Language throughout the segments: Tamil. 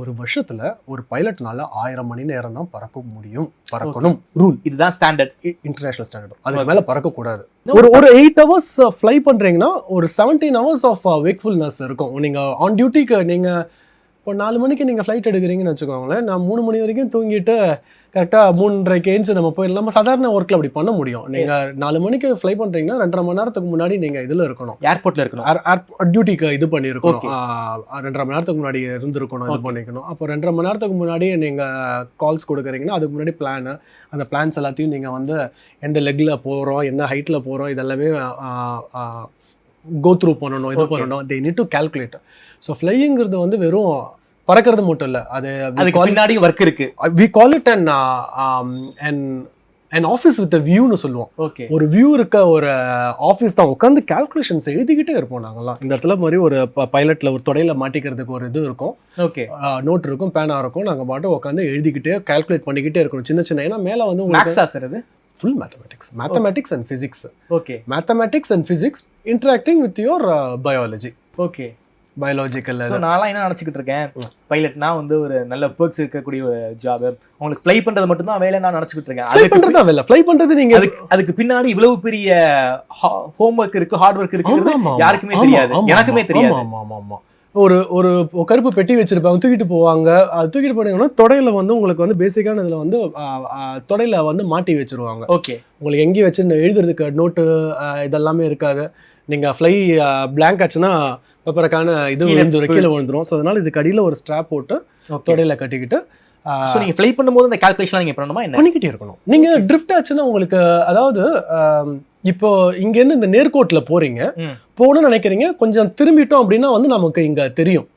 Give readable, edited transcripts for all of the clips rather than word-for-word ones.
ஒரு வருஷத்துல ஒரு பைலட்னால 1000 மணி நேரம் தான் பறக்கணும் ரூல். இதுதான் ஸ்டாண்டர்ட், இன்டர்நேஷனல் ஸ்டாண்டர்ட். அதுக்கு மேல பறக்க கூடாது. ஒரு 8 hours ஃப்ளை பண்றீங்கன்னா ஒரு 17 hours ஆஃப் வேக்ஃபுல்னஸ் இருக்கும். நீங்க ஆன் டியூட்டிக்கு நீங்க இப்போ 4 மணிக்கு நீங்க ஃப்ளைட் எடுக்கிறீங்கன்னு வச்சுக்கோங்களேன், நான் 3 மணி வரைக்கும் தூங்கிட்டு கரெக்டாக 3:30 ஏஞ்சு நம்ம போயிடலாம். நம்ம சாதாரண ஒர்க்கில் அப்படி பண்ண முடியும். நீங்கள் 4 மணிக்கு ஃப்ளை பண்ணுறீங்கன்னா 2.5 மணி நேரத்துக்கு முன்னாடி நீங்கள் இதில் இருக்கணும், ஏர்போர்ட்டில் இருக்கணும், டியூட்டிக்கு இது பண்ணியிருக்கணும். 2.5 மணி நேரத்துக்கு முன்னாடி இருந்திருக்கணும், இது பண்ணிக்கணும். அப்போ 2.5 மணி நேரத்துக்கு முன்னாடி நீங்கள் கால்ஸ் கொடுக்குறீங்கன்னா அதுக்கு முன்னாடி பிளானு, அந்த பிளான்ஸ் எல்லாத்தையும் நீங்கள் வந்து எந்த லெக்கில் போகிறோம், என்ன ஹைட்டில் போகிறோம், இதெல்லாமே கோ த்ரூ பண்ணணும், இது பண்ணணும். They need to calculate. So ஃப்ளைங்கிறது வந்து வெறும் பறக்கிறது மட்டும் இல்லை, அதுக்கு பின்னாடி ஒர்க் இருக்கு. we call it an office with a viewன்னு சொல்லுவோம். ஒரு வியூ இருக்க ஒரு ஆஃபீஸ் தான். உட்காந்து கால்குலேஷன்ஸ் எழுதிக்கிட்டே இருப்போம் நாங்கெல்லாம். இந்த இடத்துல மாதிரி ஒரு பைலட்ல ஒரு தொடையில மாட்டிக்கிறதுக்கு ஒரு இது இருக்கும், நோட் இருக்கும், பேனா இருக்கும். நாங்கள் பாட்டு உட்காந்து எழுதிக்கிட்டே கால்குலேட் பண்ணிக்கிட்டே இருக்கணும். சின்ன சின்ன, ஏன்னா மேலே வந்து full mathematics and physics. Mathematics and physics interacting with your biology. Biological. நான்லாம் என்ன நினச்சிக்கிட்டு இருக்கேன், பைலட்னா வந்து ஒரு நல்ல பெர்க்ஸ் இருக்கக்கூடிய ஒரு ஜாப், உங்களுக்கு ஃப்ளை பண்றது மட்டும் தான் வேலை நான் நினச்சிக்கிட்டு இருக்கேன். ஃப்ளை பண்றது நீங்க அதுக்கு பின்னாடி இவ்வளவு பெரிய ஹோம் ஒர்க் இருக்கு, ஹார்ட் ஒர்க் இருக்கு, யாருக்குமே தெரியாது, எனக்குமே தெரியாது. ஆமா, ஒரு ஒரு கருப்பு பெட்டி வச்சிருப்பாங்க, தூக்கிட்டு போவாங்க. அது தூக்கிட்டு போனீங்கன்னா தொடையில வந்து உங்களுக்கு வந்து பேசிக்கான இதுல வந்து தொடையில வந்து மாட்டி வச்சிருவாங்க. உங்களுக்கு எங்கேயும் வச்சு எழுதுறதுக்கு நோட்டு இதெல்லாமே இருக்காது. நீங்க ஃப்ளை பிளாங்க் ஆச்சுன்னா பேப்பருக்கான இது கீழே விழுந்துரும். ஸோ அதனால இதுக்கு அடியில் ஒரு ஸ்ட்ராப் போட்டு தொடையில கட்டிக்கிட்டு நீங்க ஃப்ளை பண்ணும்போது அந்த கால்குலேஷன் நீங்க பண்ணணுமா, என்ன பண்ணிக்கிட்டே இருக்கணும். நீங்க ட்ரிஃப்ட் ஆச்சுன்னா உங்களுக்கு, அதாவது இப்போ இங்கேருந்து இந்த நேர்கோட்டில் போறீங்க, போகணும்னு நினைக்கிறீங்க, கொஞ்சம் திரும்பிட்டோம் அப்படின்னா வந்து நமக்கு இங்க தெரியும்.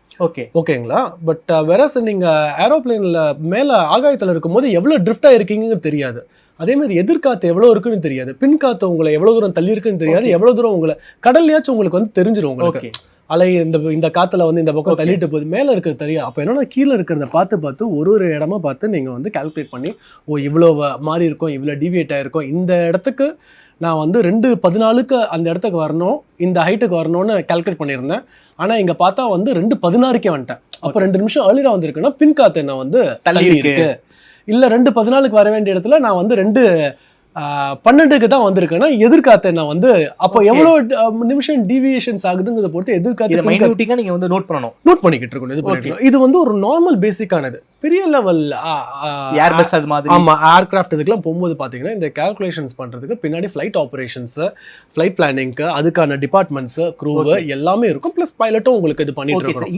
ஓகேங்களா? பட் வேறஸ் நீங்க ஏரோப்ளேன்ல மேல ஆகாயத்துல இருக்கும்போது எவ்வளவு ட்ரிஃப்ட் ஆயிருக்கீங்கன்னு தெரியாது. அதே மாதிரி எதிர்காத்து எவ்வளவு இருக்குன்னு தெரியாது, பின் காத்து உங்களை எவ்வளவு தூரம் தள்ளி இருக்குன்னு தெரியாது, எவ்வளவு தூரம் உங்களை கடல்லையாச்சும் உங்களுக்கு வந்து தெரிஞ்சிடும். உங்களுக்கு அலை இந்த காத்துல வந்து இந்த பக்கம் தள்ளிட்டு போகுது, மேல இருக்கிறது தெரியும். அப்போ என்னன்னா கீழே இருக்கிறத பார்த்து ஒரு இடமா பார்த்து நீங்க வந்து கால்குலேட் பண்ணி, இவ்வளோ மாறி இருக்கும், இவ்வளோ டிவியேட் ஆயிருக்கும், இந்த இடத்துக்கு நான் வந்து 2:14 அந்த இடத்துக்கு வரணும், இந்த ஹைட்டுக்கு வரணும்னு கால்குலேட் பண்ணியிருந்தேன். ஆனா இங்க பார்த்தா வந்து 2:16 வந்துட்டேன். அப்போ 2 நிமிஷம் ஏர்லியரா வந்திருக்குன்னா பின் காத்து என்ன வந்து தள்ளி இருக்கு. இல்ல 2:14 வர வேண்டிய இடத்துல நான் வந்து 2:12 தான் வந்திருக்கேன்னா எதிர்காத்து நான் வந்து அப்போ எவ்வளவு நிமிஷம் டீவியேஷன்ஸ் ஆகுதுங்கிறத பொறுத்து எதிர்காத்து நீங்க வந்து நோட் பண்ணிக்கிட்டு இருக்கணும். இது வந்து ஒரு நார்மல் பேசிக்கானது. பெரிய லெவல் ஏர்பஸ் அது மாதிரி, ஆமா, ஏர்கிராஃப்ட் இதுக்கெல்லாம் போகும்போது பாத்தீங்கன்னா இந்த கால்குலேஷன்ஸ் பண்றதுக்கு பின்னாடி ஃபிளைட் ஆபரேஷன்ஸ், ஃபிளைட் பிளானிங்க்கு அதுக்கான டிபார்ட்மெண்ட்ஸ், க்ரூ எல்லாமே இருக்கும். பிளஸ் பைலட்டும் உங்களுக்கு இது பண்ணிட்டு இருக்கணும்.